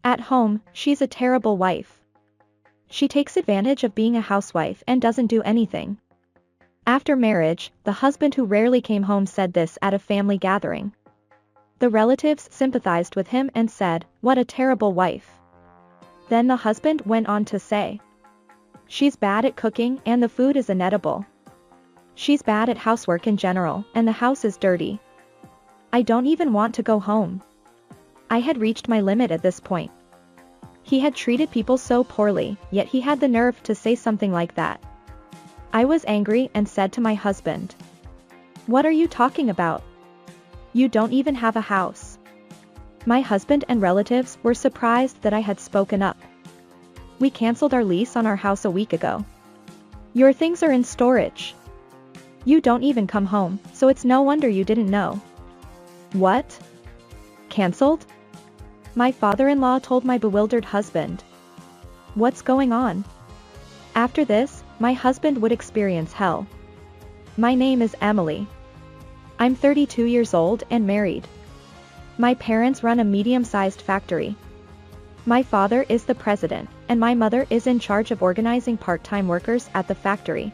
At home, she's a terrible wife. She takes advantage of being a housewife and doesn't do anything. After marriage, the husband who rarely came home said this at a family gathering. The relatives sympathized with him and said, "What a terrible wife." Then the husband went on to say, "She's bad at cooking and the food is inedible. She's bad at housework in general, and the house is dirty. I don't even want to go home." I had reached my limit at this point. He had treated people so poorly, yet he had the nerve to say something like that. I was angry and said to my husband, "What are you talking about? You don't even have a house." My husband and relatives were surprised that I had spoken up. "We canceled our lease on our house a week ago. Your things are in storage. You don't even come home, so it's no wonder you didn't know." "What? Canceled?" My father-in-law told my bewildered husband. "What's going on?" After this, my husband would experience hell. My name is Emily. I'm 32 years old and married. My parents run a medium-sized factory. My father is the president, and my mother is in charge of organizing part-time workers at the factory.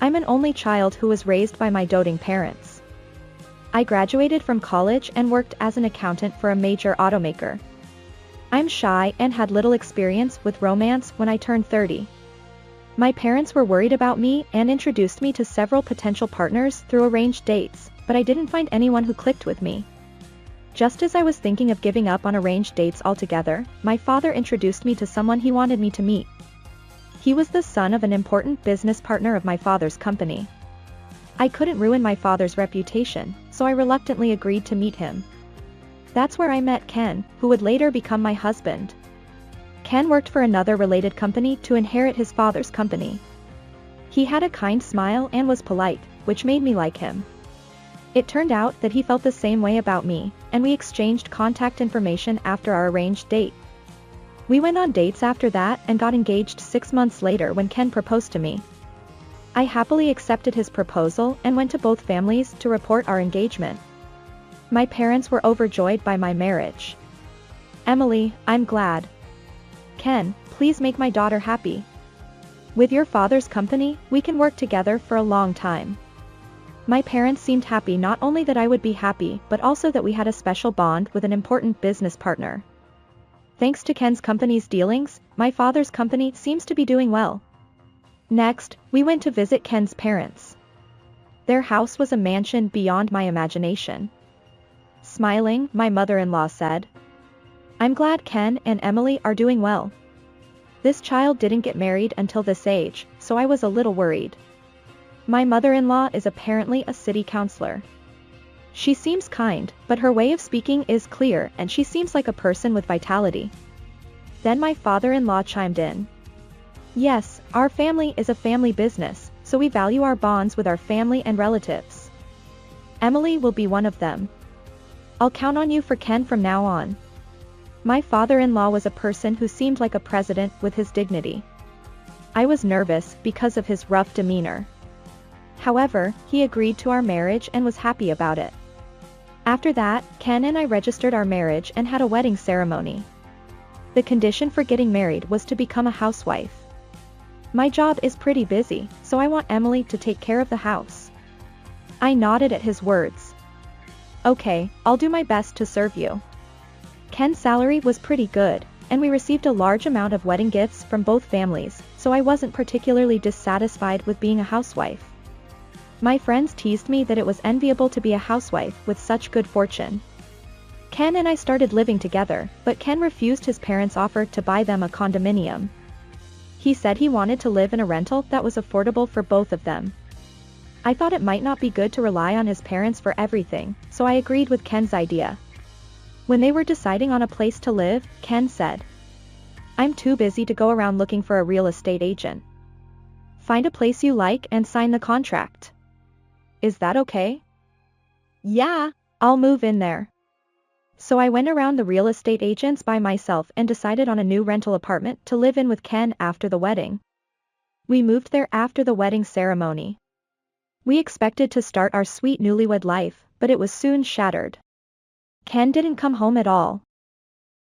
I'm an only child who was raised by my doting parents. I graduated from college and worked as an accountant for a major automaker. I'm shy and had little experience with romance when I turned 30. My parents were worried about me and introduced me to several potential partners through arranged dates, but I didn't find anyone who clicked with me. Just as I was thinking of giving up on arranged dates altogether, my father introduced me to someone he wanted me to meet. He was the son of an important business partner of my father's company. I couldn't ruin my father's reputation, so I reluctantly agreed to meet him. That's where I met Ken, who would later become my husband. Ken worked for another related company to inherit his father's company. He had a kind smile and was polite, which made me like him. It turned out that he felt the same way about me, and we exchanged contact information after our arranged date. We went on dates after that and got engaged 6 months later when Ken proposed to me. I happily accepted his proposal and went to both families to report our engagement. My parents were overjoyed by my marriage. "Emily, I'm glad. Ken, please make my daughter happy. With your father's company, we can work together for a long time." My parents seemed happy not only that I would be happy but also that we had a special bond with an important business partner. Thanks to Ken's company's dealings, my father's company seems to be doing well. Next, we went to visit Ken's parents. Their house was a mansion beyond my imagination. Smiling, my mother-in-law said, "I'm glad Ken and Emily are doing well. This child didn't get married until this age, so I was a little worried." My mother-in-law is apparently a city councilor. She seems kind, but her way of speaking is clear and she seems like a person with vitality. Then my father-in-law chimed in. "Yes, our family is a family business, so we value our bonds with our family and relatives. Emily will be one of them. I'll count on you for Ken from now on." My father-in-law was a person who seemed like a president with his dignity. I was nervous because of his rough demeanor. However, he agreed to our marriage and was happy about it. After that, Ken and I registered our marriage and had a wedding ceremony. The condition for getting married was to become a housewife. My job is pretty busy, so I want Emily to take care of the house. I nodded at his words. "Okay, I'll do my best to serve you." Ken's salary was pretty good, and we received a large amount of wedding gifts from both families, so I wasn't particularly dissatisfied with being a housewife. My friends teased me that it was enviable to be a housewife with such good fortune. Ken and I started living together, but Ken refused his parents' offer to buy them a condominium. He said he wanted to live in a rental that was affordable for both of them. I thought it might not be good to rely on his parents for everything, so I agreed with Ken's idea. When they were deciding on a place to live, Ken said, "I'm too busy to go around looking for a real estate agent. Find a place you like and sign the contract. Is that okay?" "Yeah, I'll move in there." So I went around the real estate agents by myself and decided on a new rental apartment to live in with Ken after the wedding. We moved there after the wedding ceremony. We expected to start our sweet newlywed life, but it was soon shattered. Ken didn't come home at all.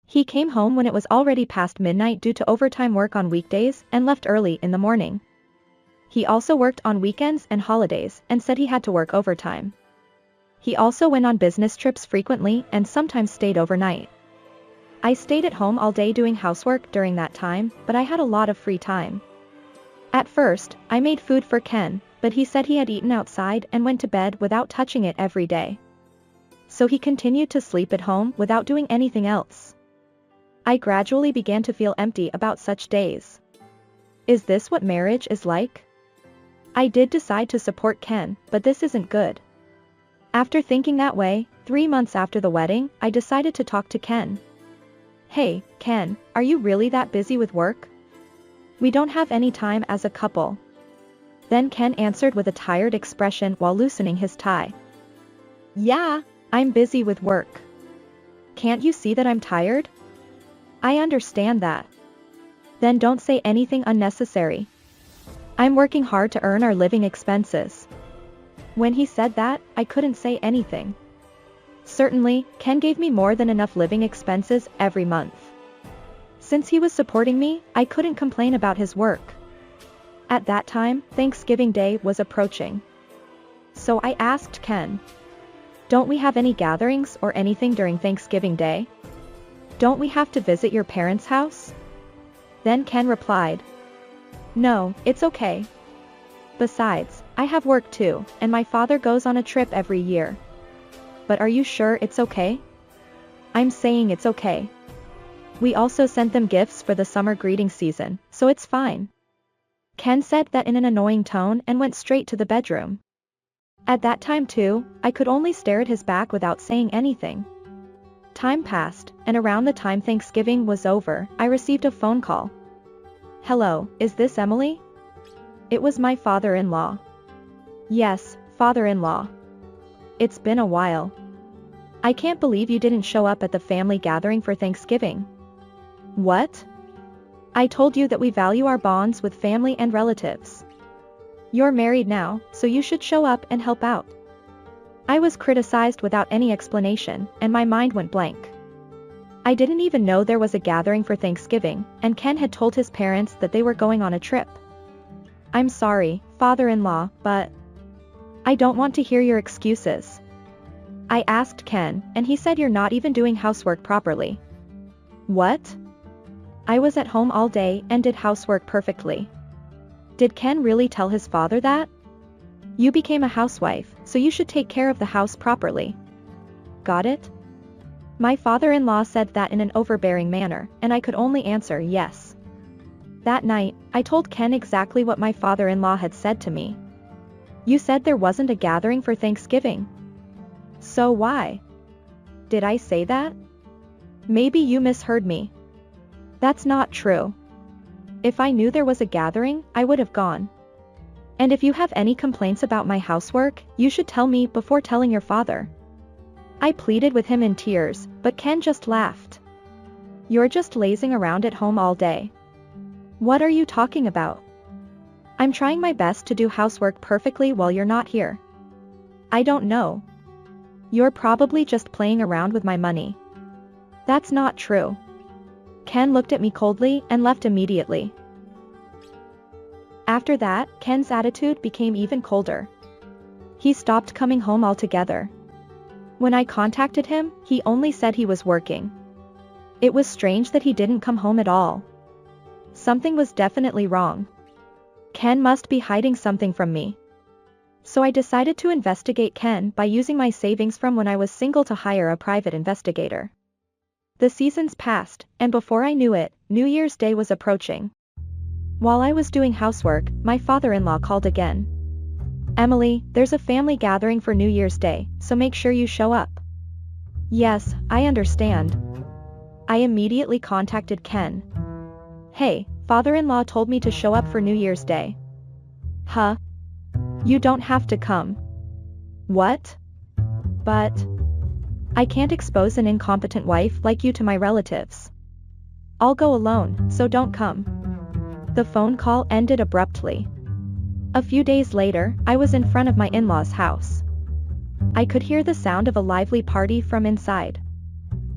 He came home when it was already past midnight due to overtime work on weekdays and left early in the morning. He also worked on weekends and holidays and said he had to work overtime. He also went on business trips frequently and sometimes stayed overnight. I stayed at home all day doing housework during that time, but I had a lot of free time. At first, I made food for Ken, but he said he had eaten outside and went to bed without touching it every day. So he continued to sleep at home without doing anything else. I gradually began to feel empty about such days. Is this what marriage is like? I did decide to support Ken, but this isn't good. After thinking that way, 3 months after the wedding, I decided to talk to Ken. Hey, Ken, are you really that busy with work? We don't have any time as a couple. Then Ken answered with a tired expression while loosening his tie. Yeah, I'm busy with work. Can't you see that I'm tired? I understand that. Then don't say anything unnecessary. I'm working hard to earn our living expenses. When he said that, I couldn't say anything. Certainly, Ken gave me more than enough living expenses every month. Since he was supporting me, I couldn't complain about his work. At that time, Thanksgiving Day was approaching. So I asked Ken, don't we have any gatherings or anything during Thanksgiving Day? Don't we have to visit your parents' house? Then Ken replied, no, it's okay. Besides, I have work too, and my father goes on a trip every year. But are you sure it's okay? I'm saying it's okay. We also sent them gifts for the summer greeting season, so it's fine. Ken said that in an annoying tone and went straight to the bedroom. At that time too, I could only stare at his back without saying anything. Time passed, and around the time Thanksgiving was over, I received a phone call. Hello, is this Emily? It was my father-in-law. Yes, father-in-law. It's been a while. I can't believe you didn't show up at the family gathering for Thanksgiving. What? I told you that we value our bonds with family and relatives. You're married now, so you should show up and help out. I was criticized without any explanation, and my mind went blank. I didn't even know there was a gathering for Thanksgiving, and Ken had told his parents that they were going on a trip. I'm sorry, father-in-law, but I don't want to hear your excuses. I asked Ken, and he said you're not even doing housework properly. What? I was at home all day and did housework perfectly. Did Ken really tell his father that? You became a housewife, so you should take care of the house properly. Got it? My father-in-law said that in an overbearing manner, and I could only answer yes. That night, I told Ken exactly what my father-in-law had said to me. You said there wasn't a gathering for Thanksgiving. So why? Did I say that? Maybe you misheard me. That's not true. If I knew there was a gathering, I would have gone. And if you have any complaints about my housework, you should tell me before telling your father. I pleaded with him in tears, but Ken just laughed. You're just lazing around at home all day. What are you talking about? I'm trying my best to do housework perfectly while you're not here. I don't know. You're probably just playing around with my money. That's not true. Ken looked at me coldly and left immediately. After that, Ken's attitude became even colder. He stopped coming home altogether. When I contacted him, he only said he was working. It was strange that he didn't come home at all. Something was definitely wrong. Ken must be hiding something from me. So I decided to investigate Ken by using my savings from when I was single to hire a private investigator. The seasons passed, and before I knew it, New Year's Day was approaching. While I was doing housework, my father-in-law called again. Emily, there's a family gathering for New Year's Day, so make sure you show up. Yes, I understand. I immediately contacted Ken. Hey, father-in-law told me to show up for New Year's Day. Huh? You don't have to come. What? But I can't expose an incompetent wife like you to my relatives. I'll go alone, so don't come. The phone call ended abruptly. A few days later, I was in front of my in-laws' house. I could hear the sound of a lively party from inside.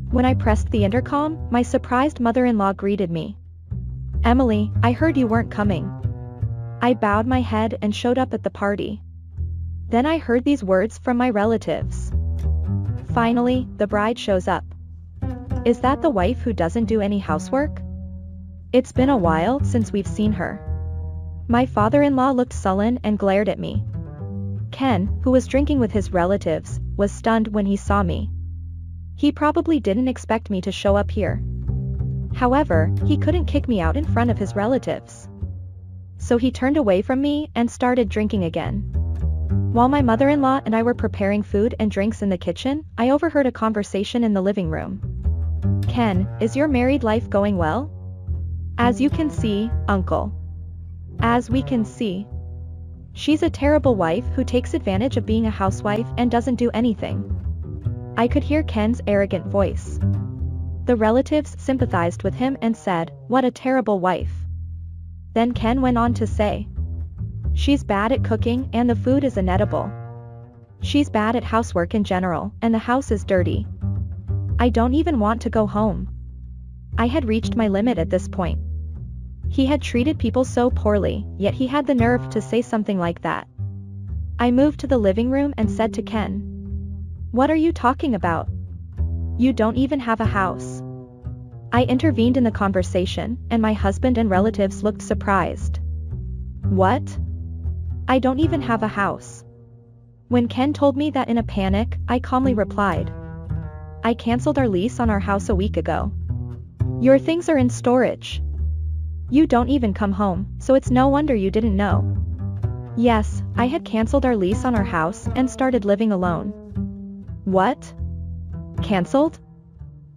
When I pressed the intercom, my surprised mother-in-law greeted me. "Emily, I heard you weren't coming." I bowed my head and showed up at the party. Then I heard these words from my relatives. "Finally, the bride shows up. Is that the wife who doesn't do any housework? It's been a while since we've seen her." My father-in-law looked sullen and glared at me. Ken, who was drinking with his relatives, was stunned when he saw me. He probably didn't expect me to show up here. However, he couldn't kick me out in front of his relatives. So he turned away from me and started drinking again. While my mother-in-law and I were preparing food and drinks in the kitchen, I overheard a conversation in the living room. "Ken, is your married life going well?" "As you can see, uncle. As we can see. She's a terrible wife who takes advantage of being a housewife and doesn't do anything." I could hear Ken's arrogant voice. The relatives sympathized with him and said, "What a terrible wife." Then Ken went on to say, "She's bad at cooking and the food is inedible. She's bad at housework in general, and the house is dirty. I don't even want to go home." I had reached my limit at this point. He had treated people so poorly, yet he had the nerve to say something like that. I moved to the living room and said to Ken, "What are you talking about? You don't even have a house." I intervened in the conversation, and my husband and relatives looked surprised. "What? I don't even have a house." When Ken told me that in a panic, I calmly replied, "I canceled our lease on our house a week ago. Your things are in storage. You don't even come home, so it's no wonder you didn't know." Yes, I had canceled our lease on our house and started living alone. "What? Canceled?"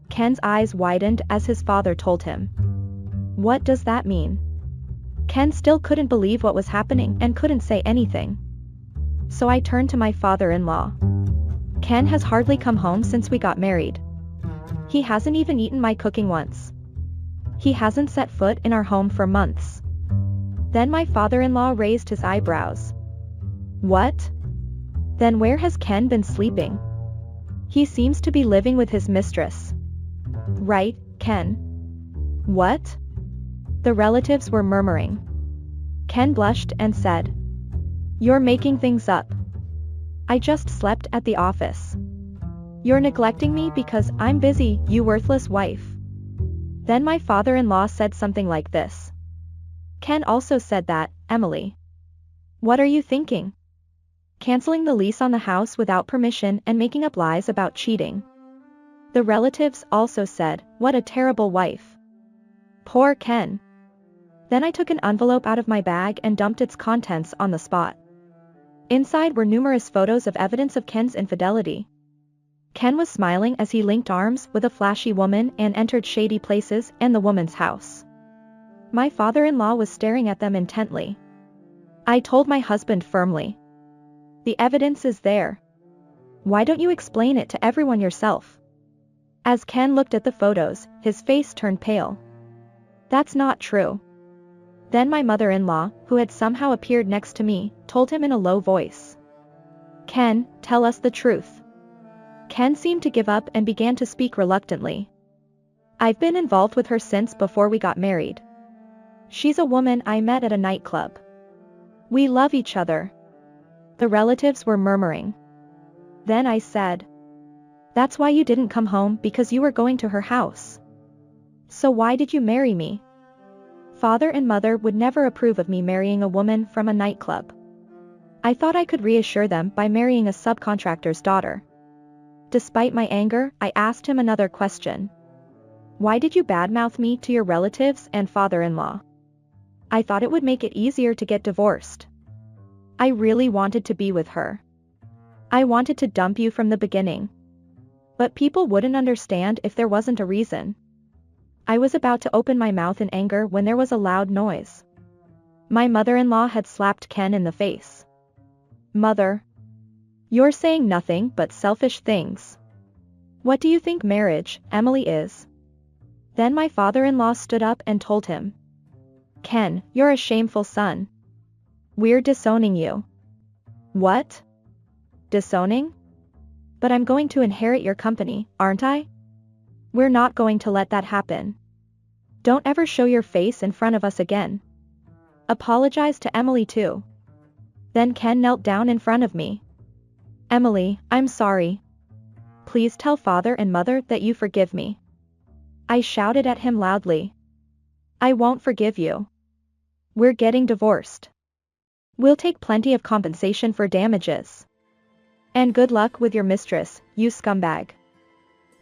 Ken's eyes widened as his father told him. "What does that mean?" Ken still couldn't believe what was happening and couldn't say anything. So I turned to my father-in-law. "Ken has hardly come home since we got married. He hasn't even eaten my cooking once. He hasn't set foot in our home for months." Then my father-in-law raised his eyebrows. "What? Then where has Ken been sleeping? He seems to be living with his mistress. Right, Ken?" "What?" The relatives were murmuring. Ken blushed and said, "You're making things up. I just slept at the office. You're neglecting me because I'm busy, you worthless wife." Then my father-in-law said something like this. "Ken also said that, Emily. What are you thinking? Canceling the lease on the house without permission and making up lies about cheating." The relatives also said, "What a terrible wife. Poor Ken." Then I took an envelope out of my bag and dumped its contents on the spot. Inside were numerous photos of evidence of Ken's infidelity. Ken was smiling as he linked arms with a flashy woman and entered shady places and the woman's house. My father-in-law was staring at them intently. I told my husband firmly, "The evidence is there. Why don't you explain it to everyone yourself?" As Ken looked at the photos, his face turned pale. "That's not true." Then my mother-in-law, who had somehow appeared next to me, told him in a low voice, "Ken, tell us the truth." Ken seemed to give up and began to speak reluctantly. "I've been involved with her since before we got married. She's a woman I met at a nightclub. We love each other." The relatives were murmuring. Then I said, "That's why you didn't come home, because you were going to her house. So why did you marry me?" Father and mother would never approve of me marrying a woman from a nightclub. I thought I could reassure them by marrying a subcontractor's daughter. Despite my anger, I asked him another question. "Why did you badmouth me to your relatives and father-in-law?" "I thought it would make it easier to get divorced. I really wanted to be with her. I wanted to dump you from the beginning. But people wouldn't understand if there wasn't a reason." I was about to open my mouth in anger when there was a loud noise. My mother-in-law had slapped Ken in the face. "Mother, you're saying nothing but selfish things. What do you think marriage, Emily, is?" Then my father-in-law stood up and told him, "Ken, you're a shameful son. We're disowning you." "What? Disowning? But I'm going to inherit your company, aren't I?" We're not going to let that happen. Don't ever show your face in front of us again. Apologize to Emily too. Then Ken knelt down in front of me. Emily, I'm sorry. Please tell father and mother that you forgive me. I shouted at him loudly. I won't forgive you. We're getting divorced. We'll take plenty of compensation for damages. And good luck with your mistress, you scumbag.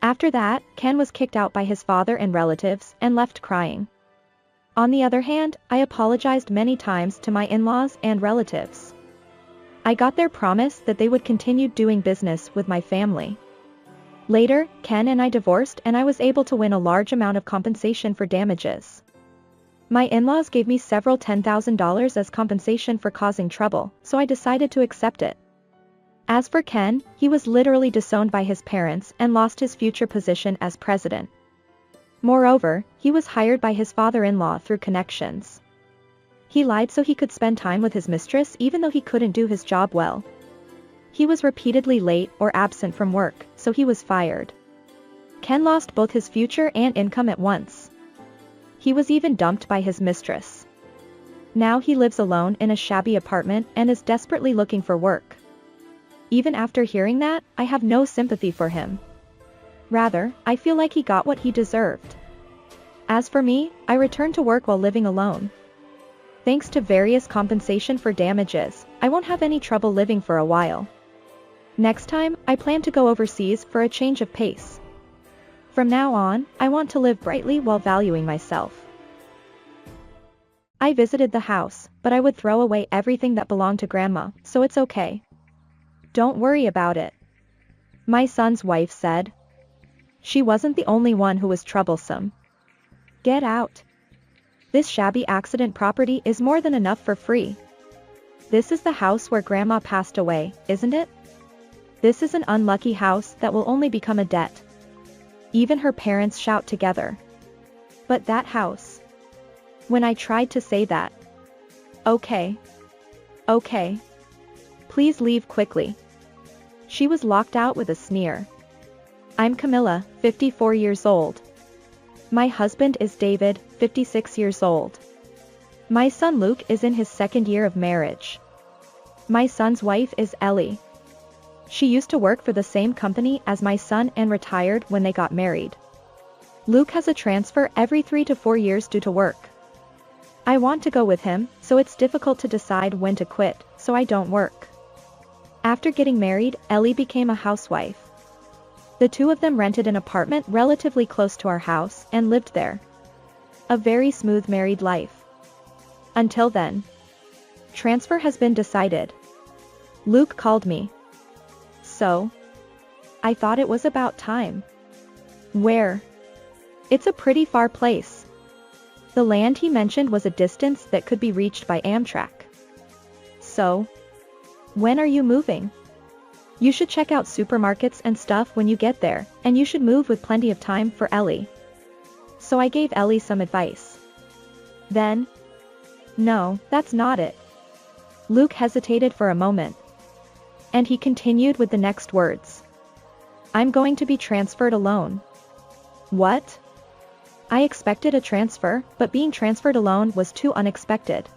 After that, Ken was kicked out by his father and relatives and left crying. On the other hand, I apologized many times to my in-laws and relatives. I got their promise that they would continue doing business with my family. Later, Ken and I divorced and I was able to win a large amount of compensation for damages. My in-laws gave me several $10,000 as compensation for causing trouble, so I decided to accept it. As for Ken, he was literally disowned by his parents and lost his future position as president. Moreover, he was hired by his father-in-law through connections. He lied so he could spend time with his mistress even though he couldn't do his job well. He was repeatedly late or absent from work, so he was fired. Ken lost both his future and income at once. He was even dumped by his mistress. Now he lives alone in a shabby apartment and is desperately looking for work. Even after hearing that, I have no sympathy for him. Rather, I feel like he got what he deserved. As for me, I returned to work while living alone. Thanks to various compensation for damages, I won't have any trouble living for a while. Next time, I plan to go overseas for a change of pace. From now on, I want to live brightly while valuing myself. I visited the house, but I would throw away everything that belonged to Grandma, so it's okay. Don't worry about it. My son's wife said. She wasn't the only one who was troublesome. Get out. This shabby accident property is more than enough for free. This is the house where Grandma passed away, isn't it? This is an unlucky house that will only become a debt. Even her parents shout together. But that house. When I tried to say that. Okay. Okay. Please leave quickly. She was locked out with a sneer. I'm Camilla, 54 years old. My husband is David, 56 years old. My son Luke is in his second year of marriage. My son's wife is Ellie. She used to work for the same company as my son and retired when they got married. Luke has a transfer every 3 to 4 years due to work. I want to go with him, so it's difficult to decide when to quit, so I don't work. After getting married, Ellie became a housewife. The two of them rented an apartment relatively close to our house and lived there. A very smooth married life. Until then. Transfer has been decided. Luke called me. So? I thought it was about time. Where? It's a pretty far place. The land he mentioned was a distance that could be reached by Amtrak. So? When are you moving? You should check out supermarkets and stuff when you get there, and you should move with plenty of time for Ellie. So I gave Ellie some advice. Then? No, that's not it. Luke hesitated for a moment. And he continued with the next words. I'm going to be transferred alone. What? I expected a transfer, but being transferred alone was too unexpected.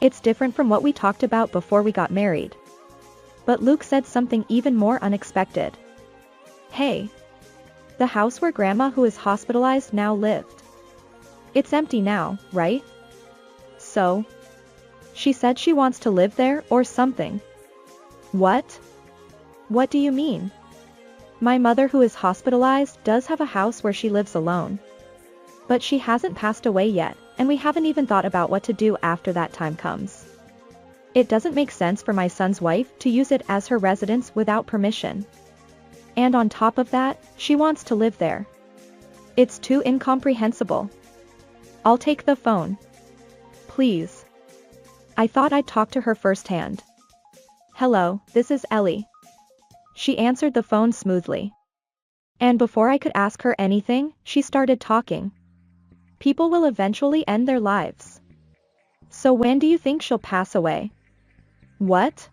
It's different from what we talked about before we got married. But Luke said something even more unexpected. Hey. The house where Grandma who is hospitalized now lived. It's empty now, right? So? She said she wants to live there or something. What? What do you mean? My mother who is hospitalized does have a house where she lives alone. But she hasn't passed away yet, and we haven't even thought about what to do after that time comes. It doesn't make sense for my son's wife to use it as her residence without permission. And on top of that, she wants to live there. It's too incomprehensible. I'll take the phone. Please. I thought I'd talk to her firsthand. Hello, this is Ellie. She answered the phone smoothly. And before I could ask her anything, she started talking. People will eventually end their lives. So when do you think she'll pass away? What?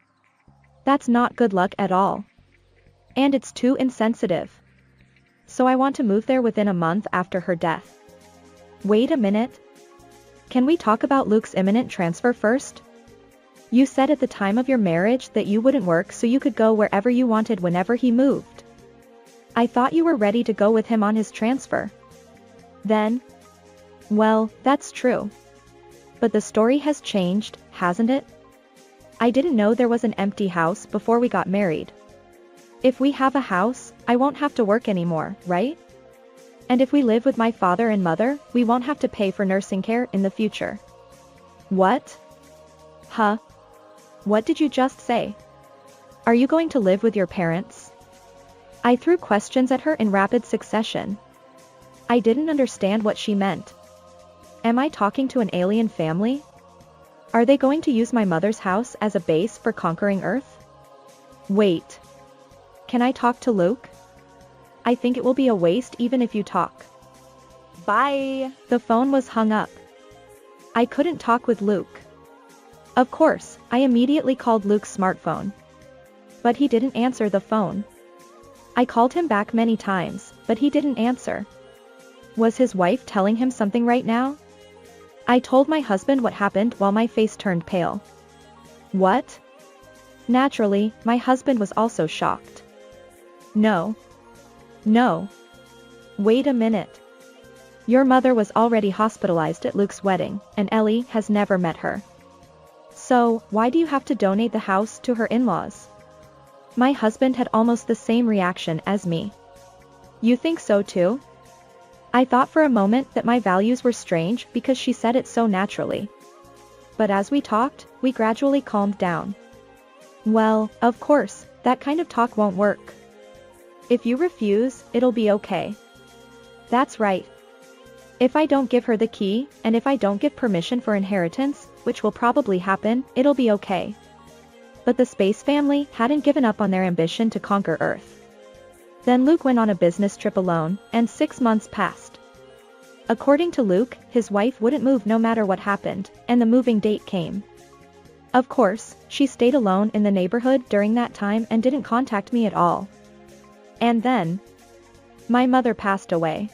That's not good luck at all. And it's too insensitive. so I want to move there within a month after her death. Wait a minute. Can we talk about Luke's imminent transfer first? You said at the time of your marriage that you wouldn't work so you could go wherever you wanted whenever he moved. I thought you were ready to go with him on his transfer. Then? Well, that's true. But the story has changed, hasn't it? I didn't know there was an empty house before we got married. If we have a house, I won't have to work anymore, right? And if we live with my father and mother, we won't have to pay for nursing care in the future. What? Huh? What did you just say? Are you going to live with your parents? I threw questions at her in rapid succession. I didn't understand what she meant. Am I talking to an alien family? Are they going to use my mother's house as a base for conquering Earth? Wait. Can I talk to Luke? I think it will be a waste even if you talk. Bye. The phone was hung up. I couldn't talk with Luke. Of course, I immediately called Luke's smartphone. But he didn't answer the phone. I called him back many times, but he didn't answer. Was his wife telling him something right now? I told my husband what happened while my face turned pale. What? Naturally, my husband was also shocked. No. No. Wait a minute. Your mother was already hospitalized at Luke's wedding, and Ellie has never met her. So, why do you have to donate the house to her in-laws? My husband had almost the same reaction as me. You think so too? I thought for a moment that my values were strange because she said it so naturally. But as we talked, we gradually calmed down. Well, of course, that kind of talk won't work. If you refuse, it'll be okay. That's right. If I don't give her the key, and if I don't give permission for inheritance, which will probably happen, it'll be okay. But the Space family hadn't given up on their ambition to conquer Earth. Then Luke went on a business trip alone, and 6 months passed. According to Luke, his wife wouldn't move no matter what happened, and the moving date came. Of course, she stayed alone in the neighborhood during that time and didn't contact me at all. And then, my mother passed away.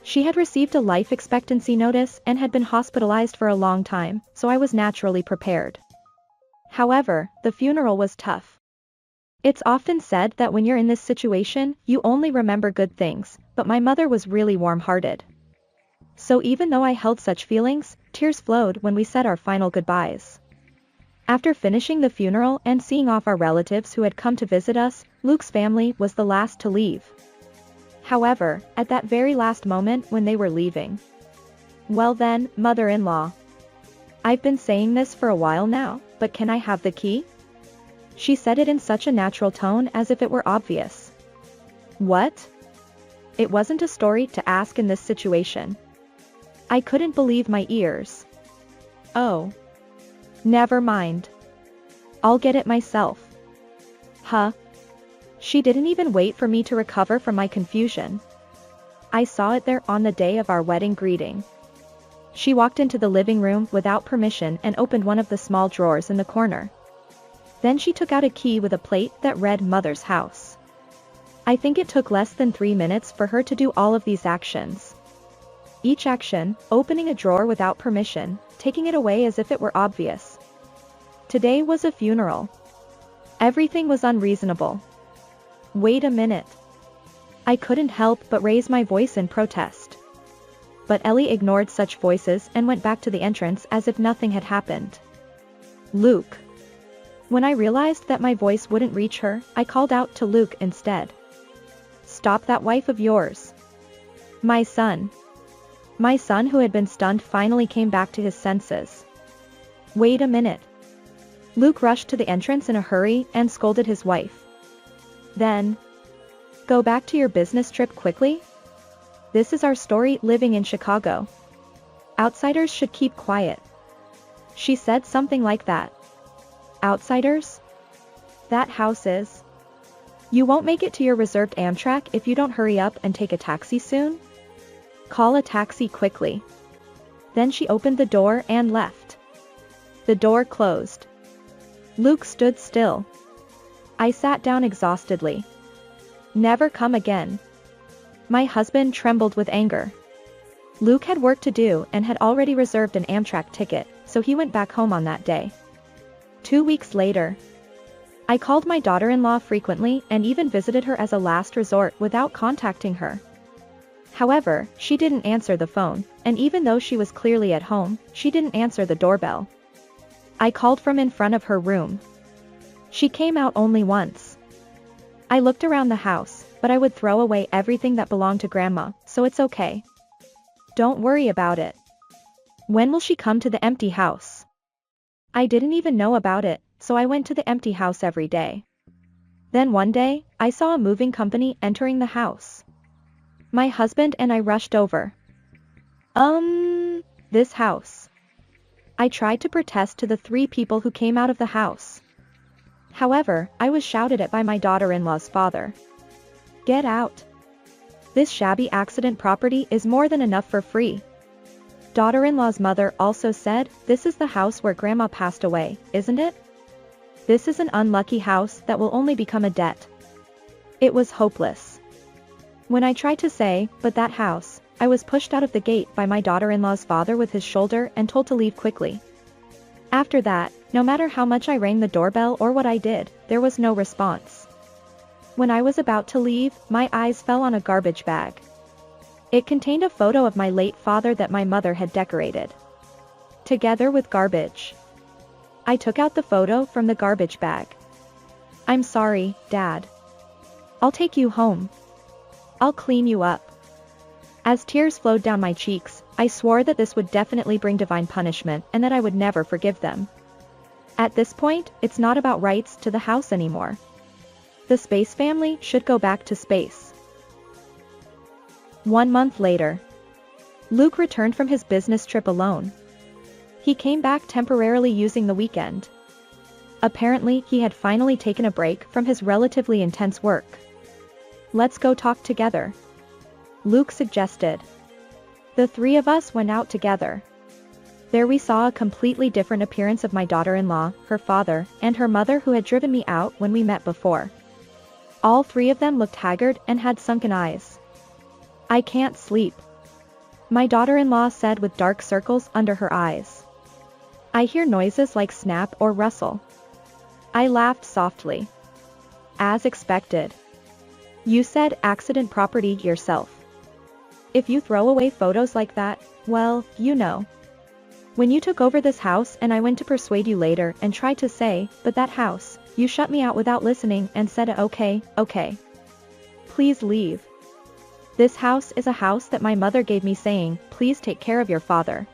She had received a life expectancy notice and had been hospitalized for a long time, so I was naturally prepared. However, the funeral was tough. It's often said that when you're in this situation, you only remember good things, but my mother was really warm-hearted. So even though I held such feelings, tears flowed when we said our final goodbyes. After finishing the funeral and seeing off our relatives who had come to visit us, Luke's family was the last to leave. However, at that very last moment when they were leaving. Well then, mother-in-law. I've been saying this for a while now, but can I have the key? She said it in such a natural tone as if it were obvious. What? It wasn't a story to ask in this situation. I couldn't believe my ears. Oh. Never mind. I'll get it myself. Huh? She didn't even wait for me to recover from my confusion. I saw it there on the day of our wedding greeting. She walked into the living room without permission and opened one of the small drawers in the corner. Then she took out a key with a plate that read Mother's House. I think it took less than 3 minutes for her to do all of these actions. Each action, opening a drawer without permission, taking it away as if it were obvious. Today was a funeral. Everything was unreasonable. Wait a minute. I couldn't help but raise my voice in protest. But Ellie ignored such voices and went back to the entrance as if nothing had happened. Luke. When I realized that my voice wouldn't reach her, I called out to Luke instead. Stop that wife of yours. My son. My son who had been stunned finally came back to his senses. Wait a minute. Luke rushed to the entrance in a hurry and scolded his wife. Then. Go back to your business trip quickly? This is our story living in Chicago. Outsiders should keep quiet. She said something like that. Outsiders? That house is. You won't make it to your reserved Amtrak if you don't hurry up and take a taxi soon? Call a taxi quickly. Then she opened the door and left. The door closed. Luke stood still. I sat down exhaustedly. Never come again. My husband trembled with anger. Luke had work to do and had already reserved an Amtrak ticket, so he went back home on that day. 2 weeks later, I called my daughter-in-law frequently and even visited her as a last resort without contacting her. However, she didn't answer the phone, and even though she was clearly at home, she didn't answer the doorbell. I called from in front of her room. She came out only once. I looked around the house, but I would throw away everything that belonged to Grandma, so it's okay. Don't worry about it. When will she come to the empty house? I didn't even know about it, so I went to the empty house every day. Then one day, I saw a moving company entering the house. My husband and I rushed over. This house. I tried to protest to the 3 people who came out of the house. However, I was shouted at by my daughter-in-law's father. Get out. This shabby accident property is more than enough for free. Daughter-in-law's mother also said, this is the house where Grandma passed away, isn't it? This is an unlucky house that will only become a debt. It was hopeless. When I tried to say, but that house, I was pushed out of the gate by my daughter-in-law's father with his shoulder and told to leave quickly. After that, no matter how much I rang the doorbell or what I did, there was no response. When I was about to leave, my eyes fell on a garbage bag. It contained a photo of my late father that my mother had decorated. Together with garbage. I took out the photo from the garbage bag. I'm sorry, Dad. I'll take you home. I'll clean you up. As tears flowed down my cheeks, I swore that this would definitely bring divine punishment and that I would never forgive them. At this point, it's not about rights to the house anymore. The Space family should go back to space. 1 month later. Luke returned from his business trip alone. He came back temporarily using the weekend. Apparently, he had finally taken a break from his relatively intense work. Let's go talk together. Luke suggested. The 3 of us went out together. There we saw a completely different appearance of my daughter-in-law, her father, and her mother who had driven me out when we met before. All 3 of them looked haggard and had sunken eyes. I can't sleep. My daughter-in-law said with dark circles under her eyes. I hear noises like snap or rustle. I laughed softly. As expected. You said accident property yourself. If you throw away photos like that, well, you know. When you took over this house and I went to persuade you later and tried to say, but that house, you shut me out without listening and said okay. Please leave. This house is a house that my mother gave me saying, please take care of your father.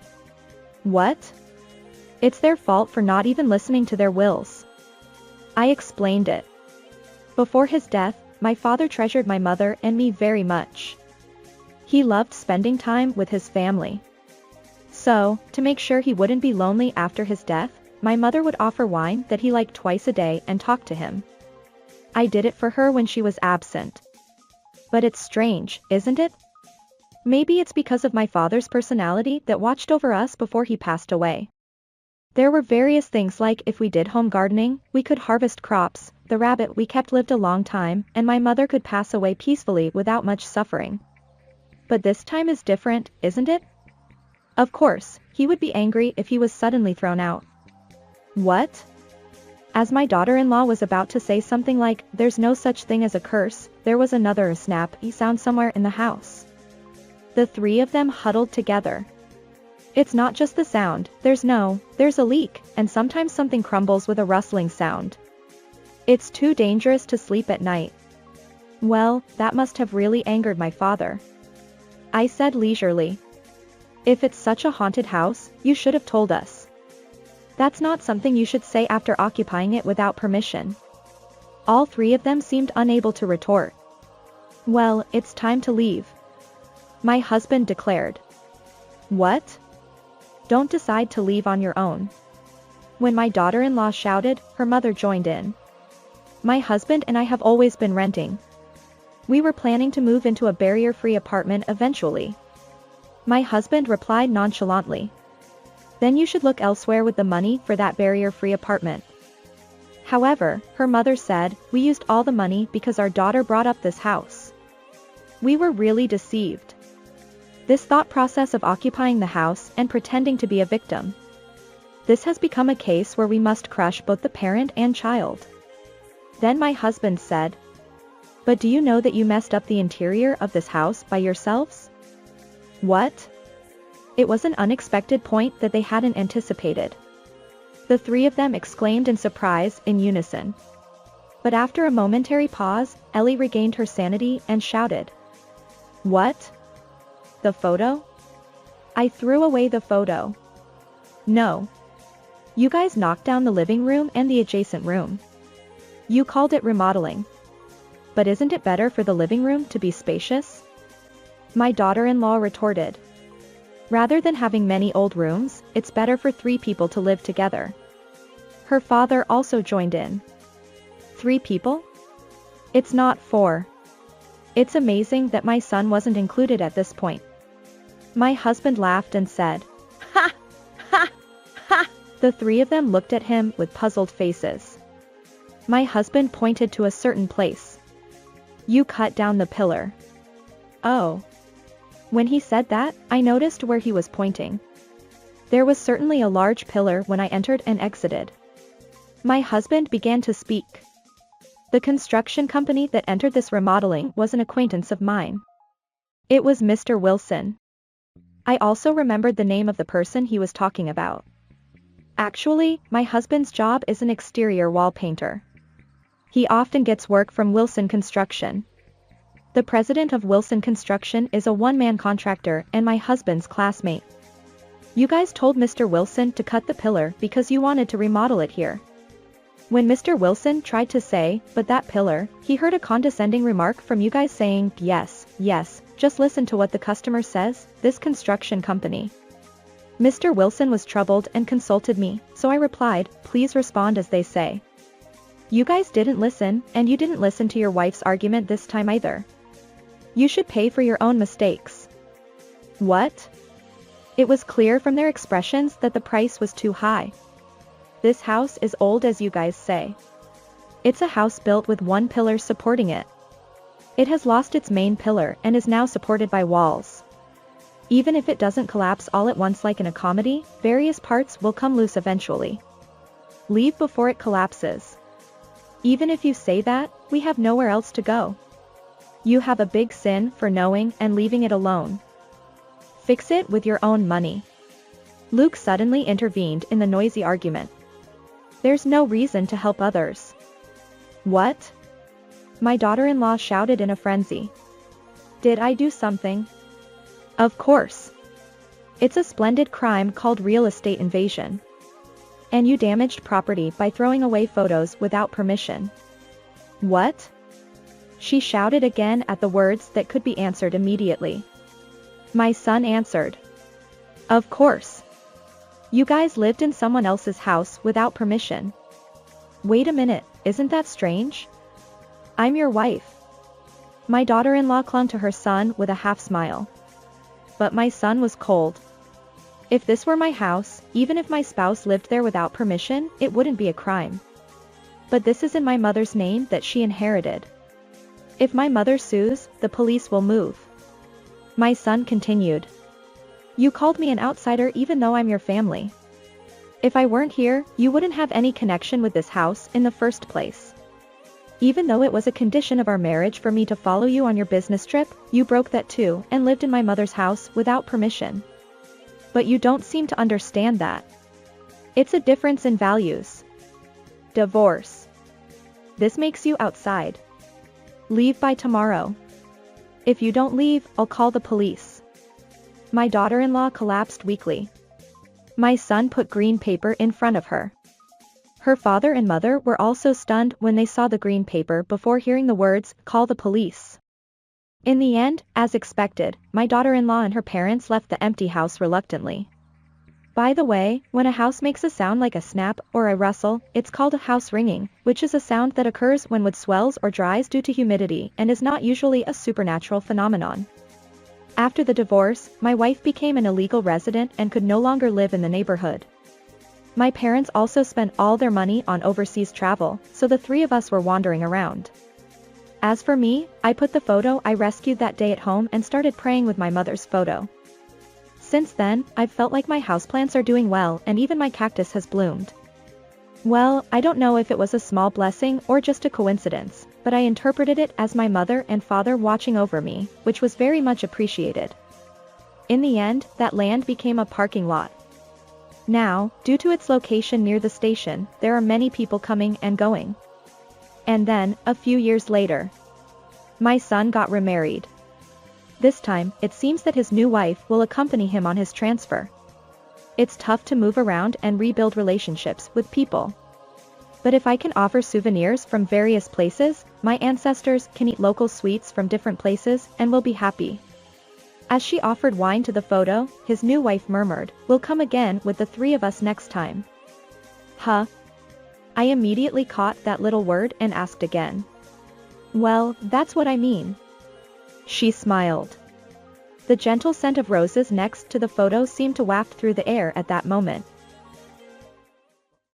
What? It's their fault for not even listening to their wills. I explained it. Before his death, my father treasured my mother and me very much. He loved spending time with his family. So, to make sure he wouldn't be lonely after his death, my mother would offer wine that he liked twice a day and talk to him. I did it for her when she was absent. But it's strange, isn't it? Maybe it's because of my father's personality that watched over us before he passed away. There were various things like if we did home gardening, we could harvest crops, the rabbit we kept lived a long time, and my mother could pass away peacefully without much suffering. But this time is different, isn't it? Of course, he would be angry if he was suddenly thrown out. What? As my daughter-in-law was about to say something like, there's no such thing as a curse, there was another snappy sound somewhere in the house. The 3 of them huddled together. It's not just the sound, there's a leak, and sometimes something crumbles with a rustling sound. It's too dangerous to sleep at night. Well, that must have really angered my father. I said leisurely. If it's such a haunted house, you should have told us. That's not something you should say after occupying it without permission. All 3 of them seemed unable to retort. Well, it's time to leave. My husband declared. What? Don't decide to leave on your own. When my daughter-in-law shouted, her mother joined in. My husband and I have always been renting. We were planning to move into a barrier-free apartment eventually. My husband replied nonchalantly. Then you should look elsewhere with the money for that barrier-free apartment. However, her mother said, we used all the money because our daughter brought up this house. We were really deceived. This thought process of occupying the house and pretending to be a victim. This has become a case where we must crush both the parent and child. Then my husband said, "But do you know that you messed up the interior of this house by yourselves?" What? It was an unexpected point that they hadn't anticipated. The three of them exclaimed in surprise in unison. But after a momentary pause, Ellie regained her sanity and shouted, "What? The photo?" I threw away the photo. "No. You guys knocked down the living room and the adjacent room. You called it remodeling. But isn't it better for the living room to be spacious?" My daughter-in-law retorted. "Rather than having many old rooms, it's better for 3 people to live together." Her father also joined in. 3 people? It's not 4. It's amazing that my son wasn't included at this point. My husband laughed and said, "Ha! Ha! Ha!" The 3 of them looked at him with puzzled faces. My husband pointed to a certain place. "You cut down the pillar." Oh. When he said that, I noticed where he was pointing. There was certainly a large pillar when I entered and exited. My husband began to speak. The construction company that entered this remodeling was an acquaintance of mine. It was Mr. Wilson. I also remembered the name of the person he was talking about. Actually, my husband's job is an exterior wall painter. He often gets work from Wilson Construction. The president of Wilson Construction is a one-man contractor and my husband's classmate. You guys told Mr. Wilson to cut the pillar because you wanted to remodel it here. When Mr. Wilson tried to say, "But that pillar," he heard a condescending remark from you guys saying, "Yes, yes, just listen to what the customer says, this construction company." Mr. Wilson was troubled and consulted me, so I replied, "Please respond as they say." You guys didn't listen, and you didn't listen to your wife's argument this time either. You should pay for your own mistakes. What? It was clear from their expressions that the price was too high. This house is old as you guys say. It's a house built with one pillar supporting it. It has lost its main pillar and is now supported by walls. Even if it doesn't collapse all at once like in a comedy, various parts will come loose eventually. Leave before it collapses. Even if you say that, we have nowhere else to go. You have a big sin for knowing and leaving it alone. Fix it with your own money. Luke suddenly intervened in the noisy argument. There's no reason to help others. What? My daughter-in-law shouted in a frenzy. Did I do something? Of course. It's a splendid crime called real estate invasion. And you damaged property by throwing away photos without permission. What? She shouted again at the words that could be answered immediately. My son answered. Of course. You guys lived in someone else's house without permission. Wait a minute, isn't that strange? I'm your wife. My daughter-in-law clung to her son with a half smile. But my son was cold. If this were my house, even if my spouse lived there without permission, it wouldn't be a crime. But this is in my mother's name that she inherited. If my mother sues, the police will move. My son continued. You called me an outsider even though I'm your family. If I weren't here, you wouldn't have any connection with this house in the first place. Even though it was a condition of our marriage for me to follow you on your business trip, you broke that too and lived in my mother's house without permission. But you don't seem to understand that. It's a difference in values. Divorce. This makes you outside. Leave by tomorrow. If you don't leave, I'll call the police. My daughter-in-law collapsed weakly. My son put green paper in front of her. Her father and mother were also stunned when they saw the green paper before hearing the words, "Call the police." In the end, as expected, my daughter-in-law and her parents left the empty house reluctantly. By the way, when a house makes a sound like a snap or a rustle, it's called a house ringing, which is a sound that occurs when wood swells or dries due to humidity and is not usually a supernatural phenomenon. After the divorce, my wife became an illegal resident and could no longer live in the neighborhood. My parents also spent all their money on overseas travel, so the 3 of us were wandering around. As for me, I put the photo I rescued that day at home and started praying with my mother's photo. Since then, I've felt like my houseplants are doing well and even my cactus has bloomed. Well, I don't know if it was a small blessing or just a coincidence, but I interpreted it as my mother and father watching over me, which was very much appreciated. In the end, that land became a parking lot. Now, due to its location near the station, there are many people coming and going. And then, a few years later, my son got remarried. This time, it seems that his new wife will accompany him on his transfer. It's tough to move around and rebuild relationships with people. But if I can offer souvenirs from various places, my ancestors can eat local sweets from different places and will be happy. As she offered wine to the photo, his new wife murmured, "We'll come again with the three of us next time." Huh? I immediately caught that little word and asked again. "Well, that's what I mean." She smiled. The gentle scent of roses next to the photo seemed to waft through the air at that moment.